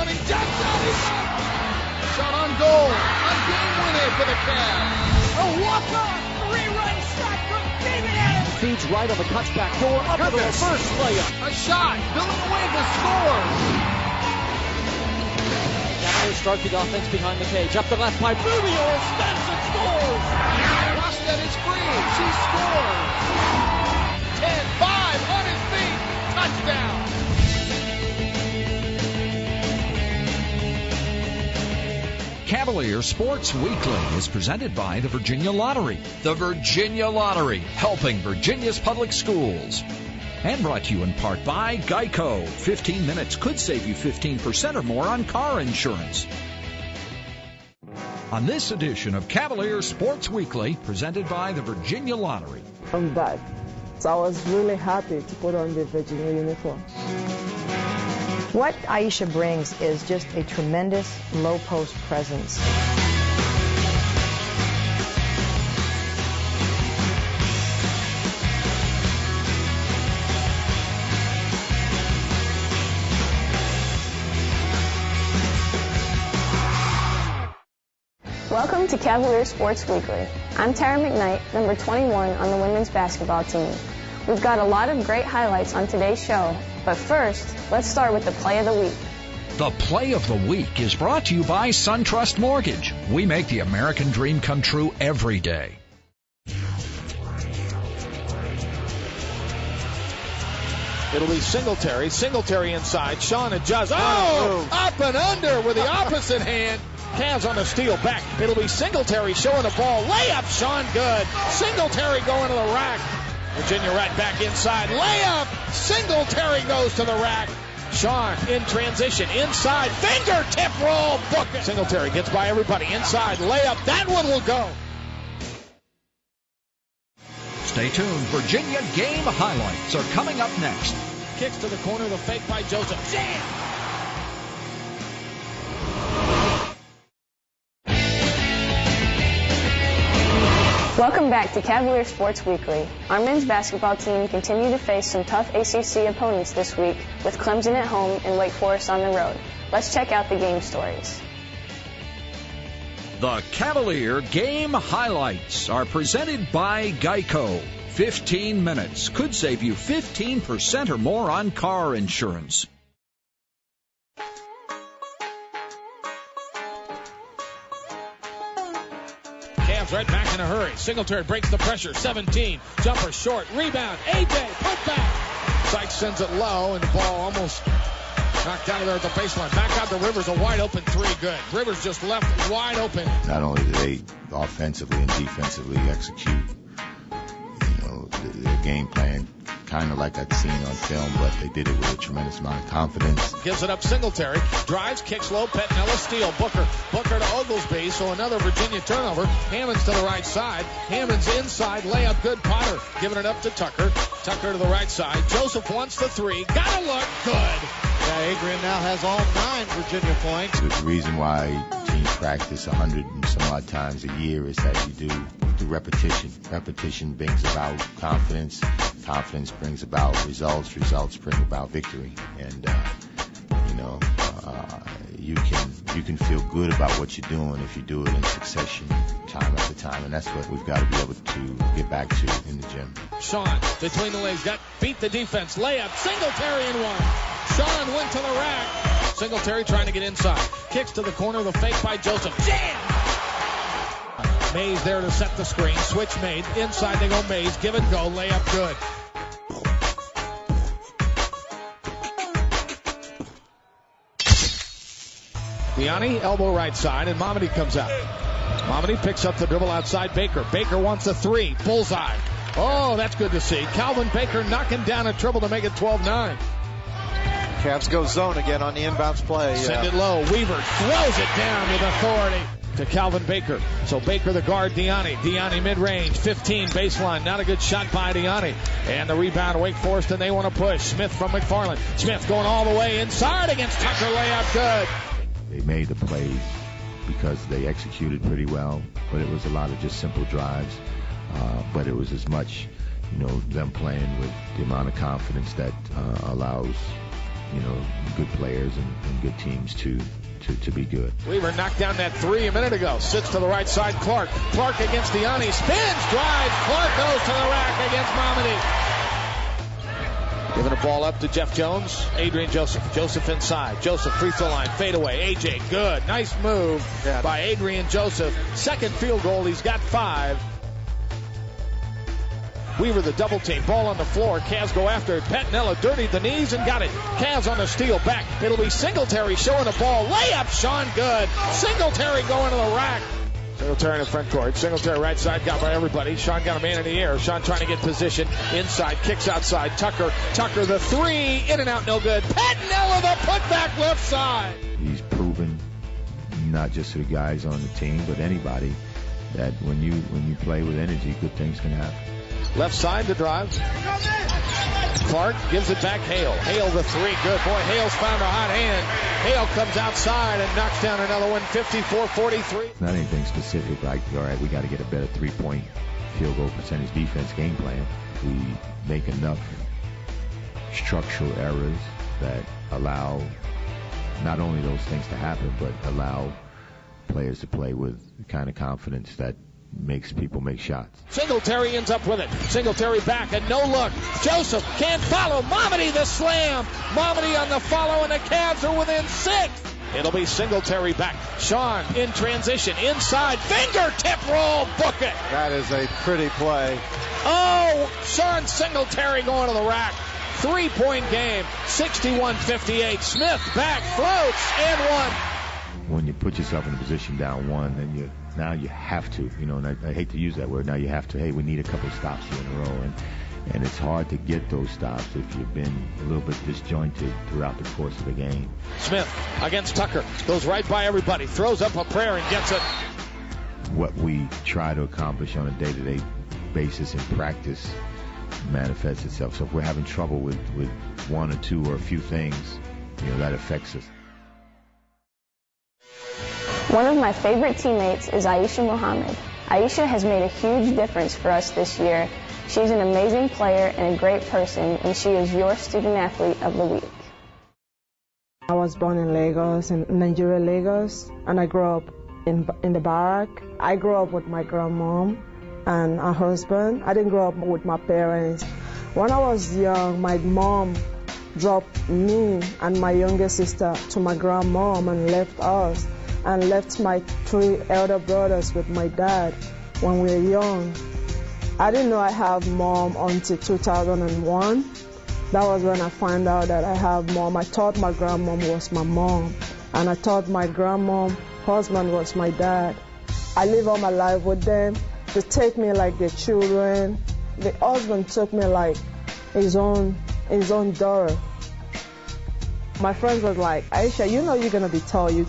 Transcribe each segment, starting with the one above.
rebound. He jumps out. He's up. Shot on goal. A game winner for the Cavs. A walk-on 3-run shot from David Adams. Feeds right on the touchback door. Up to the reverse layup. A shot. Billing away to score. Cavaliers start the offense behind the cage. Up the left by Rubio. Spence and scores. Rosted is free. She scores. 10-5 on his feet. Touchdown. Cavalier Sports Weekly is presented by the Virginia Lottery. The Virginia Lottery, helping Virginia's public schools. And brought to you in part by Geico. 15 minutes could save you 15% or more on car insurance. On this edition of Cavalier Sports Weekly, presented by the Virginia Lottery. I'm back, so I was really happy to put on the Virginia uniform. What Aisha brings is just a tremendous low-post presence. Welcome to Cavalier Sports Weekly. I'm Tara McKnight, number 21 on the women's basketball team. We've got a lot of great highlights on today's show, but first, let's start with the play of the week. The Play of the Week is brought to you by SunTrust Mortgage. We make the American dream come true every day. It'll be Singletary. Singletary inside. Sean adjusts. Oh! Up and under with the opposite hand. Cavs on the steal back. It'll be Singletary showing the ball. Layup. Sean good. Singletary going to the rack. Virginia right back inside. Layup. Singletary goes to the rack. Sean in transition. Inside. Fingertip roll. Book it. Singletary gets by everybody. Inside. Layup. That one will go. Stay tuned. Virginia game highlights are coming up next. Kicks to the corner. The fake by Joseph. Jam. Welcome back to Cavalier Sports Weekly. Our men's basketball team continue to face some tough ACC opponents this week, with Clemson at home and Wake Forest on the road. Let's check out the game stories. The Cavalier game highlights are presented by Geico. 15 minutes could save you 15% or more on car insurance. Right back in a hurry. Singletary breaks the pressure. 17. Jumper short. Rebound. AJ. Put back. Sykes sends it low, and the ball almost knocked out of there at the baseline. Back out to Rivers. A wide open three. Good. Rivers just left wide open. Not only do they offensively and defensively execute, their game plan kind of like I'd seen on film, but they did it with a tremendous amount of confidence. Gives it up Singletary. Drives, kicks low. Pettinella steal. Booker to Oglesby. So another Virginia turnover. Hammonds to the right side. Hammonds inside. Layup good. Potter giving it up to Tucker. Tucker to the right side. Joseph wants the three. Gotta look good. Yeah, Adrian now has all 9 Virginia points. The reason why teams practice 100 and some odd times a year is that you do repetition. Repetition brings about confidence. Confidence brings about results. Results bring about victory. And, you can feel good about what you're doing if you do it in succession, time after time. And that's what we've got to be able to get back to in the gym. Sean, between the legs, beat the defense. Layup, Singletary in one. Sean went to the rack. Singletary trying to get inside. Kicks to the corner, the fake by Joseph. Jam! Mays there to set the screen. Switch made. Inside they go Mays. Give it go. Layup good. Gianni, elbow right side, and Mamadi comes out. Mamadi picks up the dribble outside Baker. Baker wants a three. Bullseye. Oh, that's good to see. Calvin Baker knocking down a triple to make it 12-9. Cavs go zone again on the inbounds play. Send it low. Weaver throws it down with authority to Calvin Baker. So Baker the guard, Diani. Diani mid-range, 15 baseline. Not a good shot by Diani. And the rebound, Wake Forest, and they want to push. Smith from McFarland. Smith going all the way inside against Tucker. Layup good. They made the plays because they executed pretty well, but it was a lot of just simple drives. But it was as much, them playing with the amount of confidence that allows good players and good teams to be good. Weaver knocked down that three a minute ago. Sits to the right side. Clark against Diani. Spins, drives. Clark goes to the rack against Mamadi. Giving the ball up to Jeff Jones. Adrian Joseph. Joseph inside. Joseph free throw line. Fade away. AJ good. Nice move by Adrian Joseph. Second field goal. He's got 5. Weaver the double team. Ball on the floor. Cavs go after it. Pettinella dirtied the knees and got it. Cavs on the steal back. It'll be Singletary showing the ball. Layup. Sean good. Singletary going to the rack. Singletary in the front court. Singletary right side, got by everybody. Sean got a man in the air. Sean trying to get position. Inside, kicks outside. Tucker the three. In and out, no good. Pettinella the putback left side. He's proven, not just to the guys on the team, but anybody, that when you play with energy, good things can happen. Left side to drive. Clark gives it back. Hale the three. Good. Boy, Hale's found a hot hand. Hale comes outside and knocks down another one. 54-43. Not anything specific like, all right, we got to get a better three-point field goal percentage defense game plan. We make enough structural errors that allow not only those things to happen, but allow players to play with the kind of confidence that makes people make shots. Singletary ends up with it. Singletary back and no look. Joseph can't follow. Mamadi the slam. Mamadi on the follow, and the Cavs are within 6. It'll be Singletary back. Sean in transition. Inside. Fingertip roll. Book it. That is a pretty play. Oh, Sean Singletary going to the rack. 3-point game. 61-58. Smith back. Floats and one. When you put yourself in a position down 1, then now you have to, and I hate to use that word, now you have to, hey, we need a couple of stops here in a row. And it's hard to get those stops if you've been a little bit disjointed throughout the course of the game. Smith against Tucker. Goes right by everybody. Throws up a prayer and gets it. What we try to accomplish on a day-to-day basis in practice manifests itself. So if we're having trouble with one or two or a few things, that affects us. One of my favorite teammates is Aisha Muhammad. Aisha has made a huge difference for us this year. She's an amazing player and a great person, and she is your student athlete of the week. I was born in Lagos, in Nigeria, Lagos, and I grew up in the barrack. I grew up with my grandmom and her husband. I didn't grow up with my parents. When I was young, my mom dropped me and my younger sister to my grandmom and left us, and left my 3 elder brothers with my dad when we were young. I didn't know I have mom until 2001. That was when I found out that I have mom. I thought my grandmom was my mom, and I thought my grandmom husband was my dad. I live all my life with them. They take me like their children. The husband took me like his own daughter. My friends was like, Aisha, you're going to be tall, you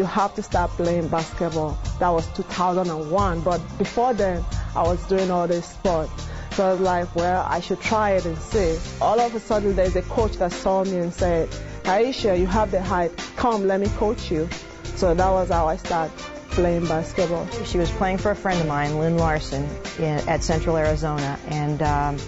have to start playing basketball. That was 2001, but before then, I was doing all this sport. So I was like, well, I should try it and see. All of a sudden, there's a coach that saw me and said, Aisha, you have the height. Come, let me coach you. So that was how I started playing basketball. She was playing for a friend of mine, Lynn Larson, at Central Arizona, and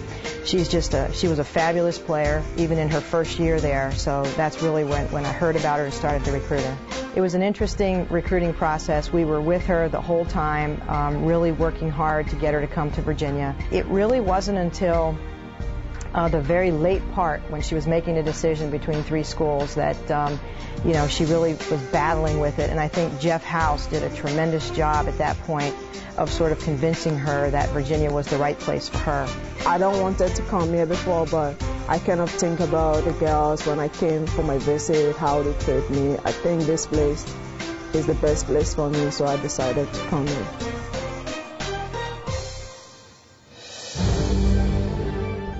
she was a fabulous player, even in her first year there. So that's really when I heard about her and started to recruit her. It was an interesting recruiting process. We were with her the whole time, really working hard to get her to come to Virginia. It really wasn't until the very late part, when she was making a decision between 3 schools, that she really was battling with it. And I think Jeff House did a tremendous job at that point of sort of convincing her that Virginia was the right place for her. I don't want her to come here before, but I kind of think about the girls when I came for my visit, how they treat me. I think this place is the best place for me, so I decided to come here.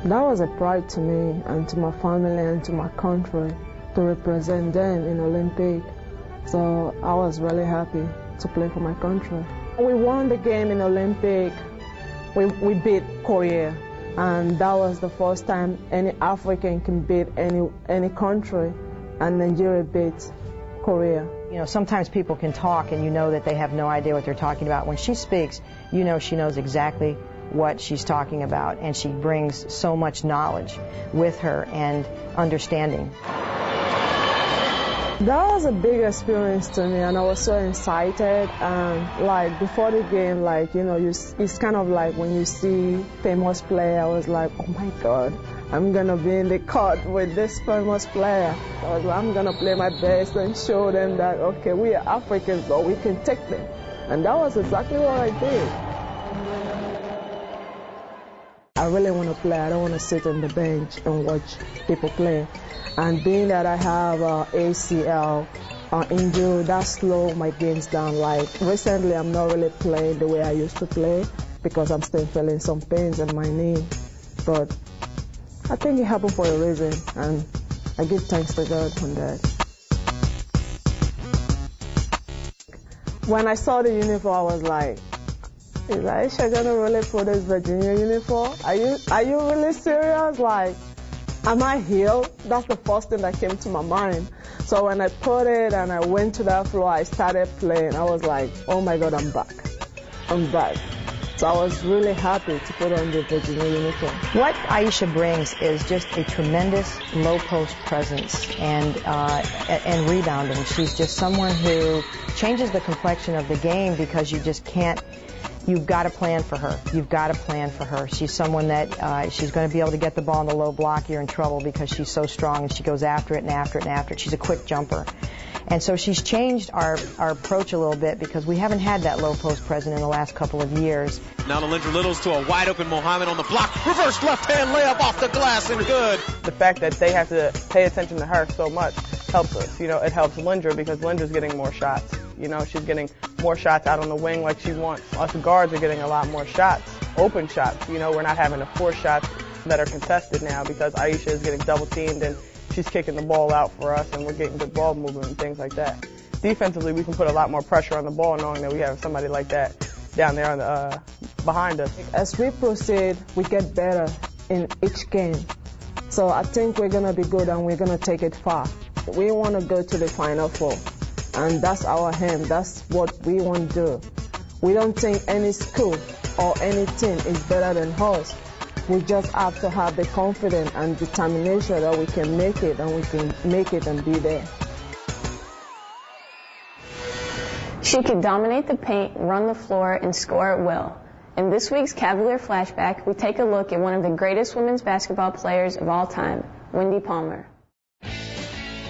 That was a pride to me and to my family and to my country to represent them in Olympic. So I was really happy to play for my country. We won the game in Olympic. We beat Korea, and that was the first time any African can beat any country, and Nigeria beat Korea. Sometimes people can talk and you know that they have no idea what they're talking about. When she speaks, she knows exactly what she's talking about, and she brings so much knowledge with her and understanding. That was a big experience to me, and I was so excited. And like before the game, like it's kind of like when you see famous player, I was like, oh my God, I'm gonna be in the court with this famous player. I was like, I'm gonna play my best and show them that okay, we are Africans, but we can take them. And that was exactly what I did. I really want to play. I don't want to sit on the bench and watch people play. And being that I have ACL injury, that slowed my games down. Like recently, I'm not really playing the way I used to play because I'm still feeling some pains in my knee. But I think it happened for a reason, and I give thanks to God on that. When I saw the uniform, I was like, is Aisha gonna really put this Virginia uniform? Are you really serious? Like, am I healed? That's the first thing that came to my mind. So when I put it and I went to that floor, I started playing. I was like, oh my God, I'm back. I'm back. So I was really happy to put on the Virginia uniform. What Aisha brings is just a tremendous low post presence and rebounding. She's just someone who changes the complexion of the game because you just can't. You've got to plan for her. You've got to plan for her. She's someone that she's going to be able to get the ball in the low block. You're in trouble because she's so strong and she goes after it and after it and after it. She's a quick jumper. And so she's changed our approach a little bit because we haven't had that low post present in the last couple of years. Now the Lindra Littles to a wide open Mohammed on the block. Reverse left hand layup off the glass and good. The fact that they have to pay attention to her so much helps us. It helps Lindra because Lindra's getting more shots. She's getting more shots out on the wing like she wants. Us guards are getting a lot more shots, open shots. We're not having to force shots that are contested now because Aisha is getting double teamed and she's kicking the ball out for us and we're getting good ball movement and things like that. Defensively, we can put a lot more pressure on the ball knowing that we have somebody like that down there on behind us. As we proceed, we get better in each game. So I think we're going to be good and we're going to take it far. We want to go to the Final Four. And that's our aim. That's what we want to do. We don't think any school or any team is better than us. We just have to have the confidence and determination that we can make it, and we can make it and be there. She can dominate the paint, run the floor, and score at will. In this week's Cavalier Flashback, we take a look at one of the greatest women's basketball players of all time, Wendy Palmer.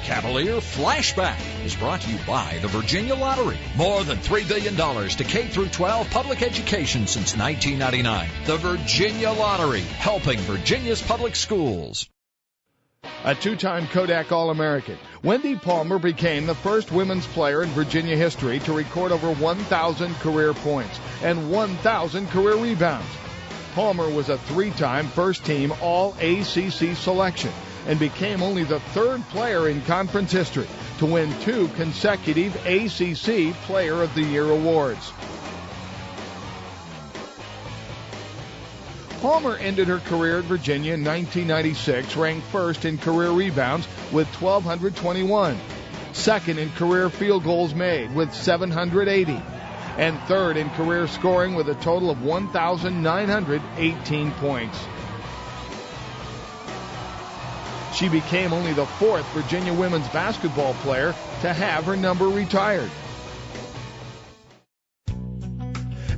Cavalier Flashback is brought to you by the Virginia Lottery. More than $3 billion to K-12 public education since 1999. The Virginia Lottery, helping Virginia's public schools. A two-time Kodak All-American, Wendy Palmer became the first women's player in Virginia history to record over 1,000 career points and 1,000 career rebounds. Palmer was a three-time first-team All-ACC selection and became only the third player in conference history to win 2 consecutive ACC Player of the Year awards. Palmer ended her career at Virginia in 1996, ranked first in career rebounds with 1,221, second in career field goals made with 780, and third in career scoring with a total of 1,918 points. She became only the 4th Virginia women's basketball player to have her number retired.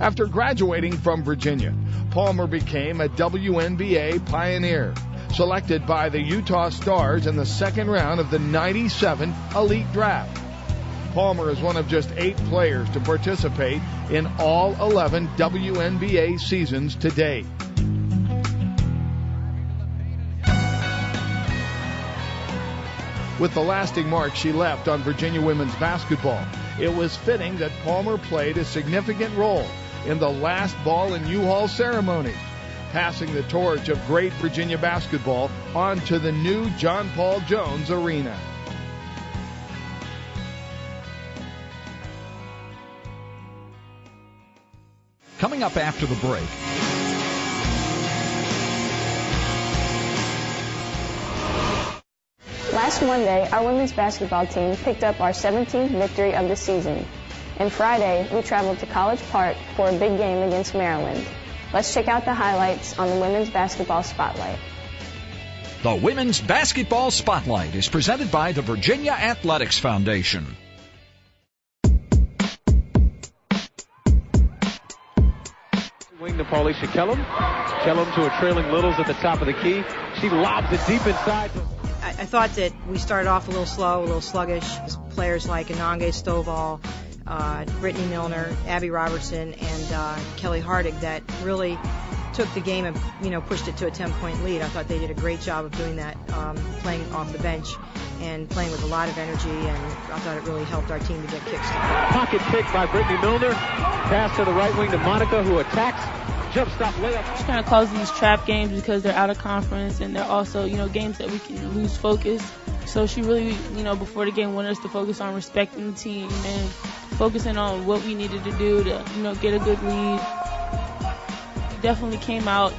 After graduating from Virginia, Palmer became a WNBA pioneer, selected by the Utah Stars in the second round of the '97 Elite Draft. Palmer is one of just 8 players to participate in all 11 WNBA seasons to date. With the lasting mark she left on Virginia women's basketball, it was fitting that Palmer played a significant role in the last ball and U-Haul ceremony, passing the torch of great Virginia basketball on to the new John Paul Jones Arena. Coming up after the break. Last Monday, our women's basketball team picked up our 17th victory of the season. And Friday, we traveled to College Park for a big game against Maryland. Let's check out the highlights on the Women's Basketball Spotlight. The Women's Basketball Spotlight is presented by the Virginia Athletics Foundation. Wing to Paulisha Kellum. Kellum to a trailing Littles at the top of the key. She lobs it deep inside. I thought that we started off a little slow, a little sluggish. Players like Anange Stovall, Brittany Milner, Abby Robertson, and Kelly Hardig that really took the game and pushed it to a 10-point lead. I thought they did a great job of doing that, playing off the bench and playing with a lot of energy, and I thought it really helped our team to get kicks. Pocket pick by Brittany Milner. Pass to the right wing to Monica, who attacks. Jump stop layup. She kind of calls these trap games because they're out of conference, and they're also, games that we can lose focus. So she really, before the game wanted us to focus on respecting the team and focusing on what we needed to do to, get a good lead. Definitely came out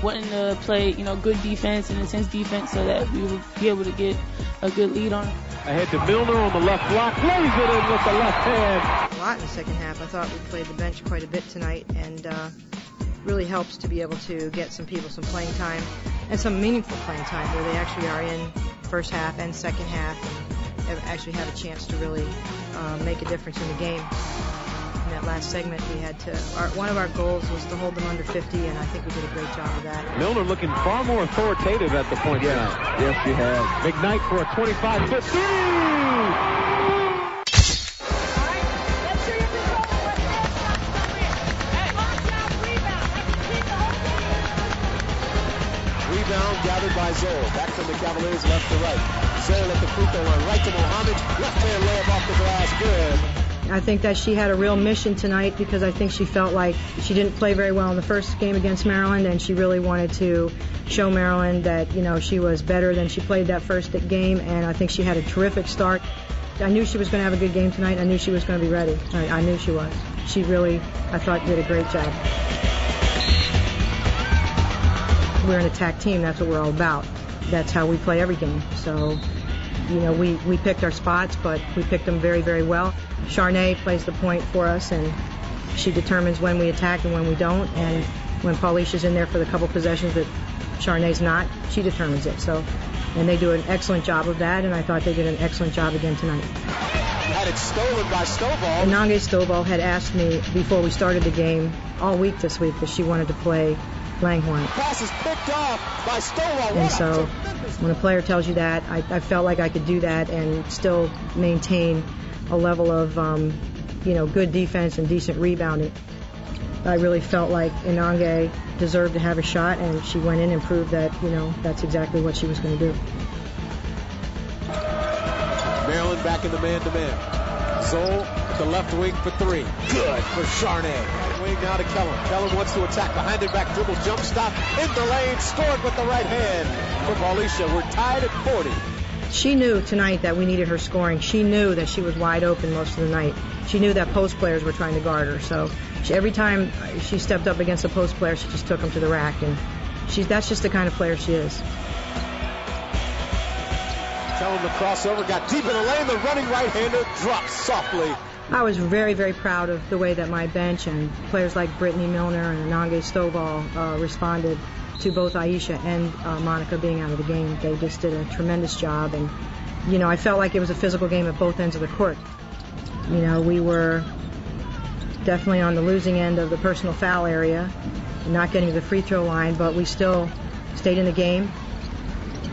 wanting to play, good defense and intense defense so that we would be able to get a good lead on it. Ahead to Milner on the left block, lays it in with the left hand. A lot in the second half. I thought we played the bench quite a bit tonight, and really helps to be able to get some people some playing time and some meaningful playing time where they actually are in first half and second half and actually have a chance to really make a difference in the game. In that last segment, we had to. One of our goals was to hold them under 50, and I think we did a great job of that. Milner looking far more authoritative at the point. Yeah, yes, she has. McKnight for a 25-foot three. Rebound gathered by Zoll. Back from the Cavaliers, left to right. Zoll at the free throw line, right to Mohammed. Left hand layup off the glass, good. I think that she had a real mission tonight because I think she felt like she didn't play very well in the first game against Maryland, and she really wanted to show Maryland that, she was better than she played that first game, and I think she had a terrific start. I knew she was going to have a good game tonight. I knew she was going to be ready. I knew she was. She really, I thought, did a great job. We're an attack team. That's what we're all about. That's how we play every game. So, we picked our spots, but we picked them very, very well. Charnay plays the point for us, and she determines when we attack and when we don't. And when Paulisha's in there for the couple possessions that Charnay's not, she determines it. So, and they do an excellent job of that, and I thought they did an excellent job again tonight. Had it stolen by Stovall. Anange Stovall had asked me before we started the game all week this week that she wanted to play Langhorne. Pass is picked off by Stovall. And so when a player tells you that, I felt like I could do that and still maintain a level of, good defense and decent rebounding. I really felt like Anange deserved to have a shot, and she went in and proved that, that's exactly what she was going to do. Maryland back in the man-to-man. Zoll at the left wing for three. Good for Charnay. Wing now to Kellum. Kellum wants to attack behind it, back dribble, jump stop, in the lane, scored with the right hand for Paulisha. We're tied at 40. She knew tonight that we needed her scoring. She knew that she was wide open most of the night. She knew that post players were trying to guard her. So every time she stepped up against a post player, she just took them to the rack. And that's just the kind of player she is. Kellum the crossover, got deep in the lane. The running right-hander drops softly. I was very, very proud of the way that my bench and players like Brittany Milner and Anange Stovall responded to both Aisha and Monica being out of the game. They just did a tremendous job, and I felt like it was a physical game at both ends of the court. We were definitely on the losing end of the personal foul area, not getting to the free throw line, but we still stayed in the game.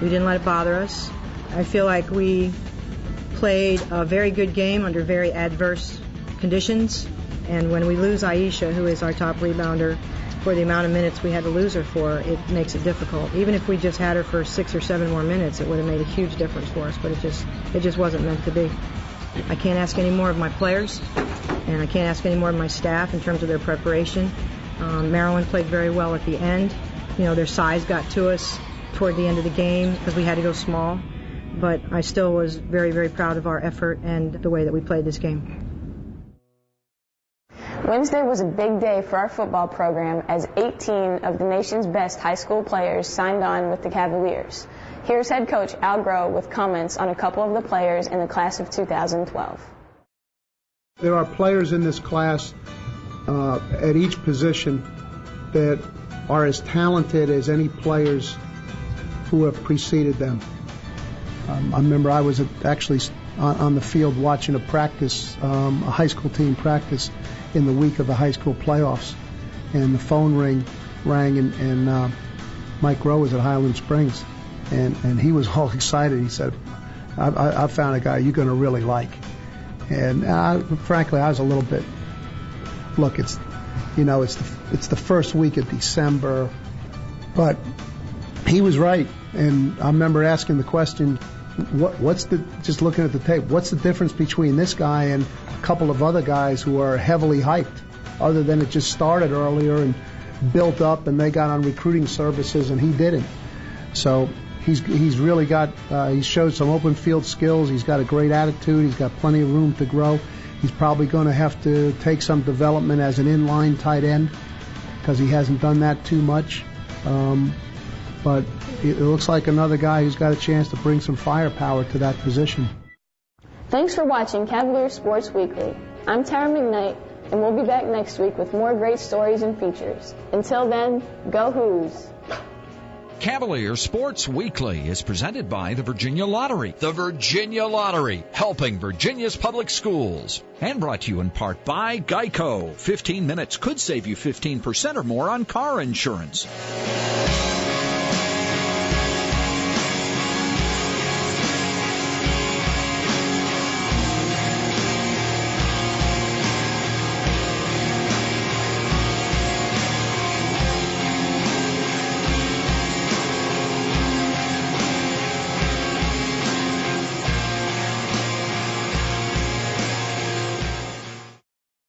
We didn't let it bother us. I feel like we played a very good game under very adverse conditions, and when we lose Aisha, who is our top rebounder, for the amount of minutes we had to lose her for, it makes it difficult. Even if we just had her for 6 or 7 more minutes, it would have made a huge difference for us, but it just wasn't meant to be. I can't ask any more of my players, and I can't ask any more of my staff in terms of their preparation. Maryland played very well at the end. Their size got to us toward the end of the game because we had to go small, but I still was very, very proud of our effort and the way that we played this game. Wednesday was a big day for our football program as 18 of the nation's best high school players signed on with the Cavaliers. Here's head coach Al Groh with comments on a couple of the players in the class of 2012. There are players in this class at each position that are as talented as any players who have preceded them. I remember I was actually on the field watching a practice, a high school team practice in the week of the high school playoffs, and the phone rang, and Mike Rowe was at Highland Springs, and he was all excited. He said, I found a guy you're going to really like. And frankly, I was a little bit, look, it's the first week of December, but he was right. And I remember asking the question, just looking at the tape, what's the difference between this guy and a couple of other guys who are heavily hyped, other than it just started earlier and built up and they got on recruiting services and he didn't. So he's really got, he showed some open field skills. He's got a great attitude. He's got plenty of room to grow. He's probably going to have to take some development as an inline tight end because he hasn't done that too much. But it looks like another guy who's got a chance to bring some firepower to that position. Thanks for watching Cavalier Sports Weekly. I'm Tara McKnight, and we'll be back next week with more great stories and features. Until then, go Hoos! Cavalier Sports Weekly is presented by the Virginia Lottery. The Virginia Lottery, helping Virginia's public schools. And brought to you in part by Geico. 15 minutes could save you 15% or more on car insurance.